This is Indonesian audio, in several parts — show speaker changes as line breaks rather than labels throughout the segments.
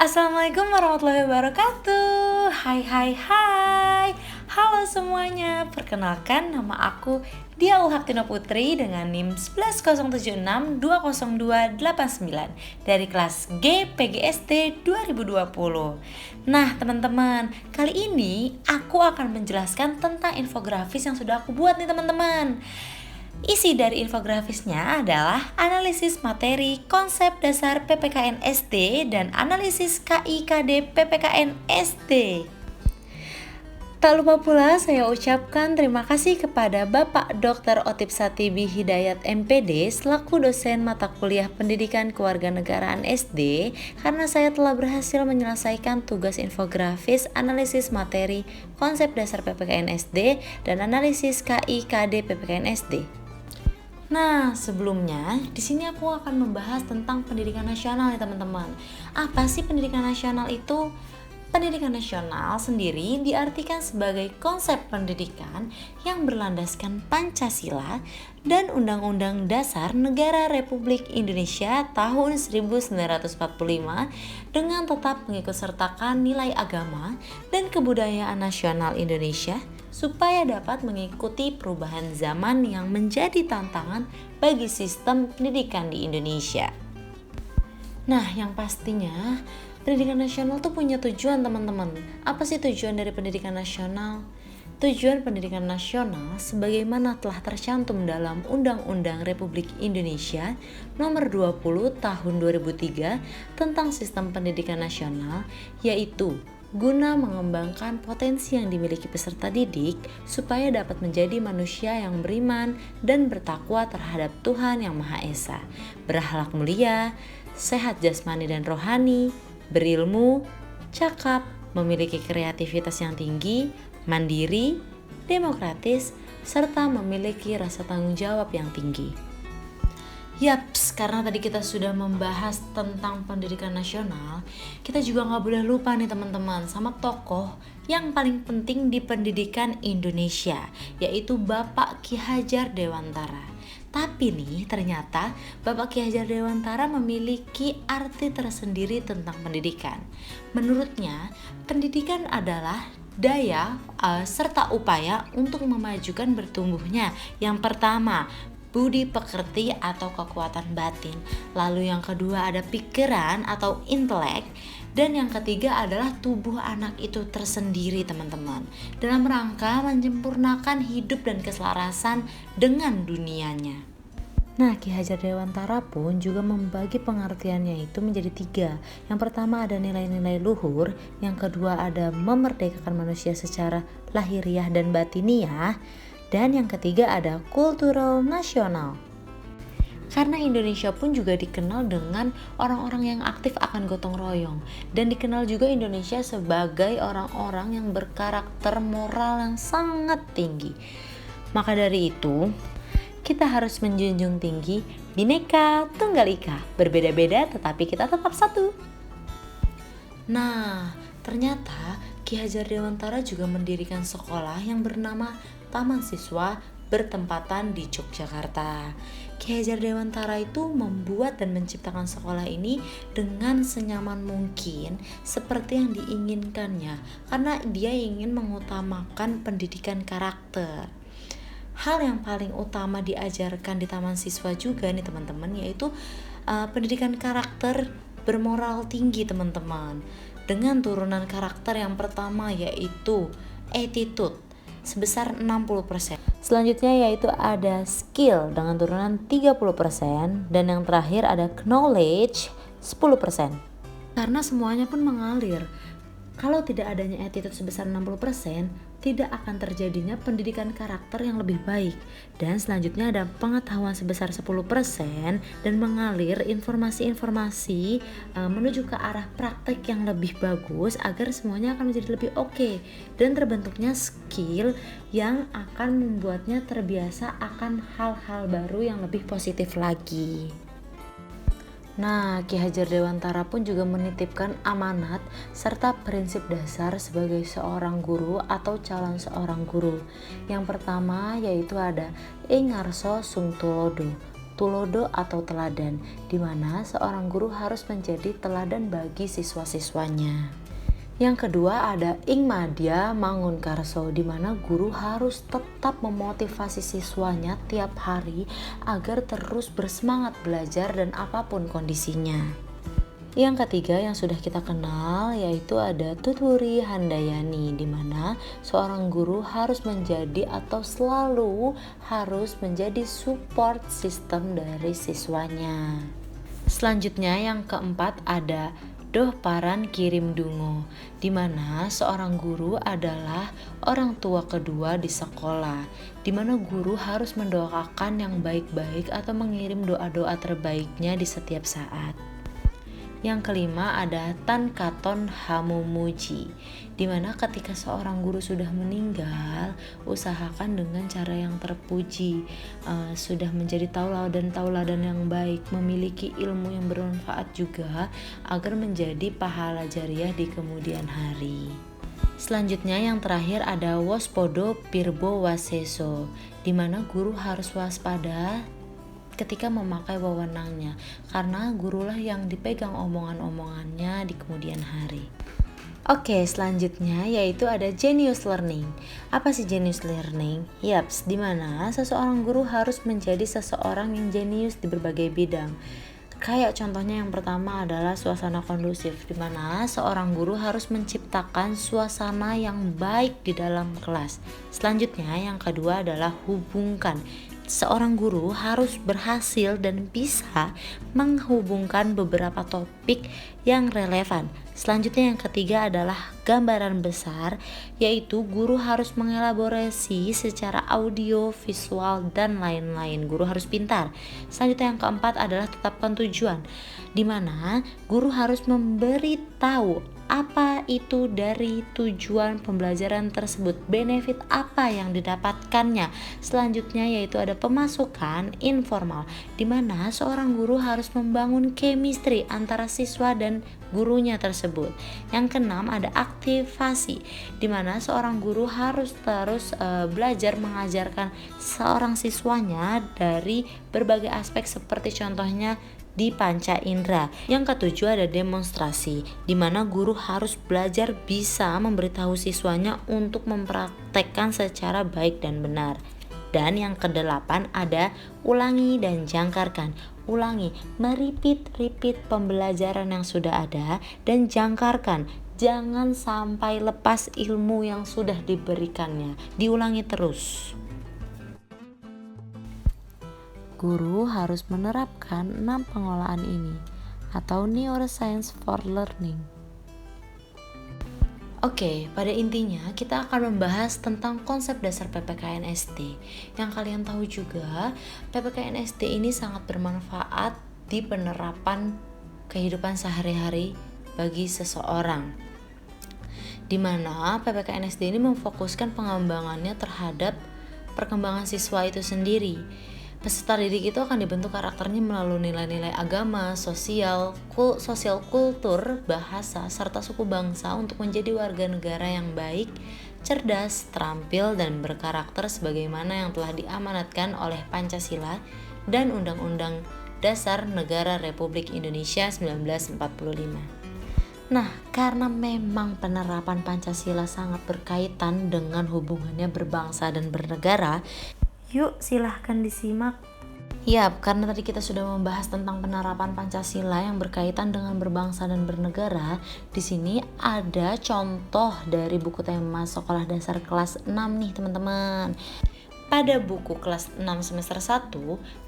Assalamualaikum warahmatullahi wabarakatuh. Hai. Halo semuanya. Perkenalkan, nama aku Dia Ulhaktina Putri dengan NIM 11076202899 dari kelas G PGSD 2020. Nah, teman-teman, kali ini aku akan menjelaskan tentang infografis yang sudah aku buat nih, teman-teman. Isi dari infografisnya adalah analisis materi konsep dasar PPKN SD dan analisis KIKD PPKN SD. Tak lupa pula saya ucapkan terima kasih kepada Bapak Dr. Otip Satibi Hidayat MPD selaku dosen mata kuliah Pendidikan Kewarganegaraan SD karena saya telah berhasil menyelesaikan tugas infografis analisis materi konsep dasar PPKN SD dan analisis KIKD PPKN SD. Nah, sebelumnya di sini aku akan membahas tentang pendidikan nasional nih, teman-teman. Apa sih pendidikan nasional itu? Pendidikan nasional sendiri diartikan sebagai konsep pendidikan yang berlandaskan Pancasila dan Undang-Undang Dasar Negara Republik Indonesia tahun 1945 dengan tetap mengikutsertakan nilai agama dan kebudayaan nasional Indonesia supaya dapat mengikuti perubahan zaman yang menjadi tantangan bagi sistem pendidikan di Indonesia. Nah, yang pastinya pendidikan nasional tuh punya tujuan, teman-teman. Apa sih tujuan dari pendidikan nasional? Tujuan pendidikan nasional sebagaimana telah tercantum dalam Undang-Undang Republik Indonesia Nomor 20 Tahun 2003 tentang Sistem Pendidikan Nasional, yaitu guna mengembangkan potensi yang dimiliki peserta didik supaya dapat menjadi manusia yang beriman dan bertakwa terhadap Tuhan Yang Maha Esa, berakhlak mulia, sehat jasmani dan rohani, berilmu, cakap, memiliki kreativitas yang tinggi, mandiri, demokratis, serta memiliki rasa tanggung jawab yang tinggi. Yaps, karena tadi kita sudah membahas tentang pendidikan nasional, kita juga gak boleh lupa nih, teman-teman, sama tokoh yang paling penting di pendidikan Indonesia, yaitu Bapak Ki Hajar Dewantara. Tapi nih, ternyata Bapak Ki Hajar Dewantara memiliki arti tersendiri tentang pendidikan. Menurutnya, pendidikan adalah daya serta upaya untuk memajukan bertumbuhnya. Yang pertama, budi pekerti atau kekuatan batin. Lalu yang kedua ada pikiran atau intelek. Dan yang ketiga adalah tubuh anak itu tersendiri, teman-teman, dalam rangka menyempurnakan hidup dan keselarasan dengan dunianya. Nah, Ki Hajar Dewantara pun juga membagi pengertiannya itu menjadi 3. Yang pertama ada nilai-nilai luhur, yang kedua ada memerdekakan manusia secara lahiriah dan batiniah, dan yang ketiga ada kultural nasional. Karena Indonesia pun juga dikenal dengan orang-orang yang aktif akan gotong royong, dan dikenal juga Indonesia sebagai orang-orang yang berkarakter moral yang sangat tinggi. Maka dari itu, kita harus menjunjung tinggi Bhinneka Tunggal Ika, berbeda-beda tetapi kita tetap satu. Nah, ternyata Ki Hajar Dewantara juga mendirikan sekolah yang bernama Taman Siswa bertempatan di Yogyakarta. Ki Hajar Dewantara itu membuat dan menciptakan sekolah ini dengan senyaman mungkin seperti yang diinginkannya, karena dia ingin mengutamakan pendidikan karakter. Hal yang paling utama diajarkan di Taman Siswa juga nih, teman-teman, yaitu pendidikan karakter bermoral tinggi, teman-teman, dengan turunan karakter yang pertama yaitu attitude sebesar 60%. Selanjutnya yaitu ada skill dengan turunan 30%, dan yang terakhir ada knowledge 10%. Karena semuanya pun mengalir. Kalau tidak adanya attitude sebesar 60%, tidak akan terjadinya pendidikan karakter yang lebih baik. Dan selanjutnya ada pengetahuan sebesar 10% dan mengalir informasi-informasi menuju ke arah praktek yang lebih bagus agar semuanya akan menjadi lebih oke. Dan terbentuknya skill yang akan membuatnya terbiasa akan hal-hal baru yang lebih positif lagi. Nah, Ki Hajar Dewantara pun juga menitipkan amanat serta prinsip dasar sebagai seorang guru atau calon seorang guru. Yang pertama yaitu ada Ing Ngarso Sung Tulodo, tulodo atau teladan, di mana seorang guru harus menjadi teladan bagi siswa-siswanya. Yang kedua ada ing madya mangunkarso, di mana guru harus tetap memotivasi siswanya tiap hari agar terus bersemangat belajar dan apapun kondisinya. Yang ketiga yang sudah kita kenal yaitu ada tuturi handayani, di mana seorang guru harus menjadi atau selalu harus menjadi support system dari siswanya. Selanjutnya yang keempat ada doh paran kirim dungo, di mana seorang guru adalah orang tua kedua di sekolah, di mana guru harus mendoakan yang baik-baik atau mengirim doa-doa terbaiknya di setiap saat. Yang kelima ada tan katon hamumuji, di mana ketika seorang guru sudah meninggal, usahakan dengan cara yang terpuji, sudah menjadi tauladan yang baik, memiliki ilmu yang bermanfaat juga agar menjadi pahala jariah di kemudian hari. Selanjutnya yang terakhir ada waspodo pirbo waseso, di mana guru harus waspada ketika memakai wewenangnya, karena gurulah yang dipegang omongan-omongannya di kemudian hari. Oke, selanjutnya yaitu ada genius learning. Apa sih genius learning? Yaps, di mana seseorang guru harus menjadi seseorang yang jenius di berbagai bidang. Kayak contohnya yang pertama adalah suasana kondusif, di mana seorang guru harus menciptakan suasana yang baik di dalam kelas. Selanjutnya yang kedua adalah hubungkan. Seorang guru harus berhasil dan bisa menghubungkan beberapa topik yang relevan. Selanjutnya yang ketiga adalah gambaran besar, yaitu guru harus mengelaborasi secara audio, visual, dan lain-lain. Guru harus pintar. Selanjutnya yang keempat adalah tetapkan tujuan, di mana guru harus memberitahu apa itu dari tujuan pembelajaran tersebut, benefit apa yang didapatkannya. Selanjutnya yaitu ada pemasukan informal, di mana seorang guru harus membangun chemistry antara siswa dan gurunya tersebut. Yang keenam ada aktivasi, di mana seorang guru harus terus belajar mengajarkan seorang siswanya dari berbagai aspek seperti contohnya di panca indera. Yang ketujuh ada demonstrasi, di mana guru harus belajar bisa memberitahu siswanya untuk mempraktekkan secara baik dan benar. Dan yang kedelapan ada ulangi dan jangkarkan. Ulangi, merepeat pembelajaran yang sudah ada, dan jangkarkan, jangan sampai lepas ilmu yang sudah diberikannya, diulangi terus. Guru harus menerapkan 6 pengolahan ini atau neuroscience for learning. Oke, pada intinya kita akan membahas tentang konsep dasar PPKN SD. Yang kalian tahu juga, PPKN SD ini sangat bermanfaat di penerapan kehidupan sehari-hari bagi seseorang. Di mana PPKN SD ini memfokuskan pengembangannya terhadap perkembangan siswa itu sendiri. Peserta didik itu akan dibentuk karakternya melalui nilai-nilai agama, sosial kultur, bahasa, serta suku bangsa untuk menjadi warga negara yang baik, cerdas, terampil, dan berkarakter sebagaimana yang telah diamanatkan oleh Pancasila dan Undang-Undang Dasar Negara Republik Indonesia 1945. Nah, karena memang penerapan Pancasila sangat berkaitan dengan hubungannya berbangsa dan bernegara, yuk silahkan disimak. Yap, karena tadi kita sudah membahas tentang penerapan Pancasila yang berkaitan dengan berbangsa dan bernegara. Di sini ada contoh dari buku tema sekolah dasar kelas 6 nih teman-teman. Pada buku kelas 6 semester 1,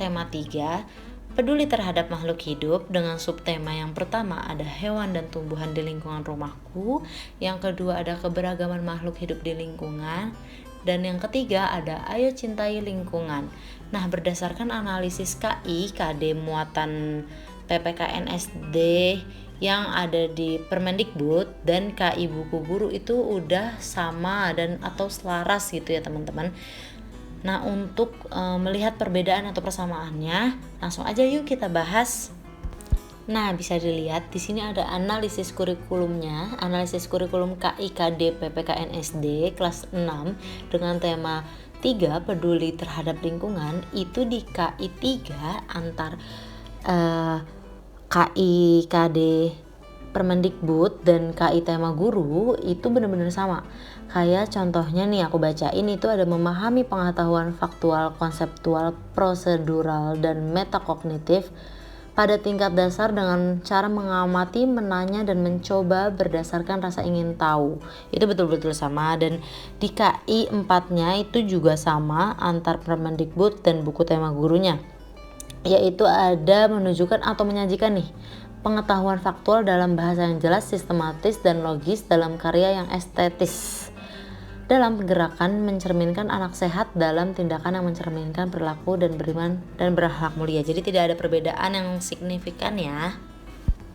tema 3, peduli terhadap makhluk hidup, dengan subtema yang pertama ada hewan dan tumbuhan di lingkungan rumahku, yang kedua ada keberagaman makhluk hidup di lingkungan, dan yang ketiga ada ayo cintai lingkungan. Nah, berdasarkan analisis KI KD muatan PPKN SD yang ada di Permendikbud dan KI buku guru itu udah sama dan atau selaras gitu ya teman-teman. Nah, untuk melihat perbedaan atau persamaannya, langsung aja yuk kita bahas. Nah, bisa dilihat di sini ada analisis kurikulum KIKD PPKN SD kelas 6 dengan tema 3 peduli terhadap lingkungan itu di KI 3 antar KI KD Permendikbud dan KI tema guru itu benar-benar sama. Kayak contohnya nih aku bacain itu ada memahami pengetahuan faktual, konseptual, prosedural, dan metakognitif pada tingkat dasar dengan cara mengamati, menanya, dan mencoba berdasarkan rasa ingin tahu. Itu betul-betul sama, dan di KI 4-nya itu juga sama antar Permendikbud dan buku tema gurunya, yaitu ada menunjukkan atau menyajikan nih pengetahuan faktual dalam bahasa yang jelas, sistematis, dan logis dalam karya yang estetis. Dalam gerakan mencerminkan anak sehat dalam tindakan yang mencerminkan perilaku dan beriman dan berakhlak mulia. Jadi tidak ada perbedaan yang signifikan ya.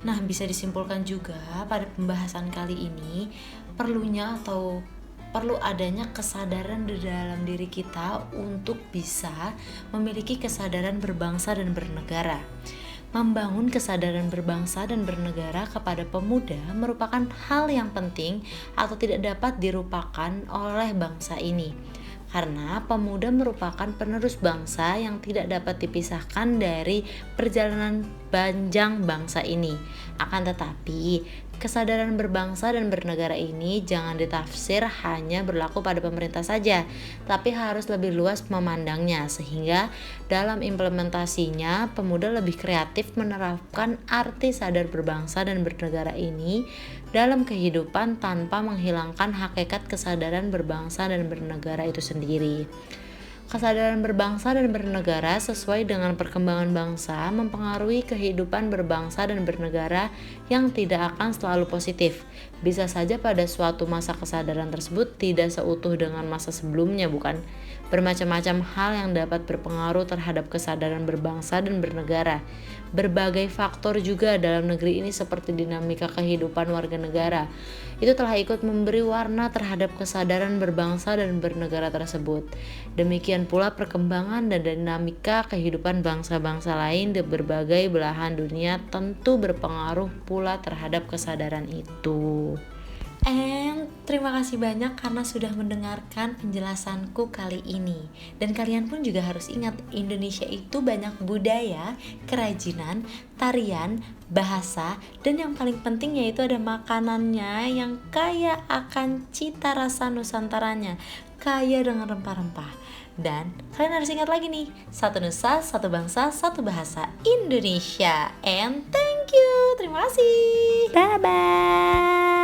Nah, bisa disimpulkan juga pada pembahasan kali ini perlu adanya kesadaran di dalam diri kita untuk bisa memiliki kesadaran berbangsa dan bernegara. Membangun kesadaran berbangsa dan bernegara kepada pemuda merupakan hal yang penting atau tidak dapat dilupakan oleh bangsa ini. Karena pemuda merupakan penerus bangsa yang tidak dapat dipisahkan dari perjalanan panjang bangsa ini. Akan tetapi, kesadaran berbangsa dan bernegara ini jangan ditafsir hanya berlaku pada pemerintah saja, tapi harus lebih luas memandangnya, sehingga dalam implementasinya pemuda lebih kreatif menerapkan arti sadar berbangsa dan bernegara ini dalam kehidupan tanpa menghilangkan hakikat kesadaran berbangsa dan bernegara itu sendiri. Kesadaran berbangsa dan bernegara sesuai dengan perkembangan bangsa mempengaruhi kehidupan berbangsa dan bernegara yang tidak akan selalu positif. Bisa saja pada suatu masa kesadaran tersebut tidak seutuh dengan masa sebelumnya, bukan? Bermacam-macam hal yang dapat berpengaruh terhadap kesadaran berbangsa dan bernegara. Berbagai faktor juga dalam negeri ini seperti dinamika kehidupan warga negara. Itu telah ikut memberi warna terhadap kesadaran berbangsa dan bernegara tersebut. Demikian pula perkembangan dan dinamika kehidupan bangsa-bangsa lain di berbagai belahan dunia tentu berpengaruh pula terhadap kesadaran itu. Terima kasih banyak karena sudah mendengarkan penjelasanku kali ini. Dan kalian pun juga harus ingat, Indonesia itu banyak budaya, kerajinan, tarian, bahasa, dan yang paling penting yaitu ada makanannya yang kaya akan cita rasa nusantaranya, kaya dengan rempah-rempah. Dan kalian harus ingat lagi nih, satu nusa, satu bangsa, satu bahasa, Indonesia. And thank you, terima kasih. Bye-bye.